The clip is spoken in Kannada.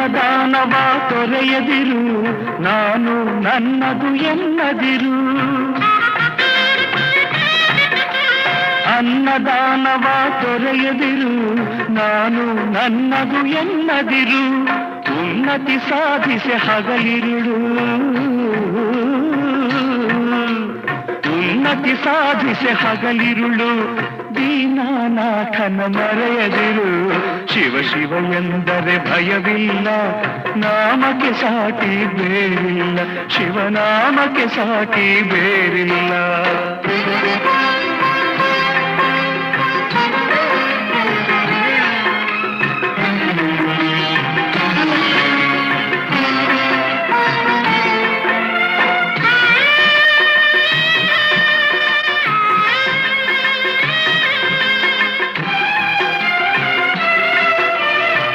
ಅನ್ನದಾನವ ತೊರೆಯದಿರು, ನಾನು ನನ್ನದು ಎನ್ನದಿರು. ಅನ್ನದಾನವ ತೊರೆಯದಿರು, ನಾನು ನನ್ನದು ಎನ್ನದಿರು. ಉನ್ನತಿ ಸಾಧಿಸಿ ಹಗಲಿರುಳು, ಉನ್ನತಿ ಸಾಧಿಸಿ ಹಗಲಿರುಳು. ದೀನಾನಾಥನ ಮರೆಯದಿರು, ಶಿವ ಶಿವ ಎಂದರೆ ಭಯವಿಲ್ಲ. ನಾಮಕ್ಕೆ ಸಾಟಿ ಬೇರಿಲ್ಲ, ಶಿವನಾಮಕ್ಕೆ ಸಾಟಿ ಬೇರಿಲ್ಲ.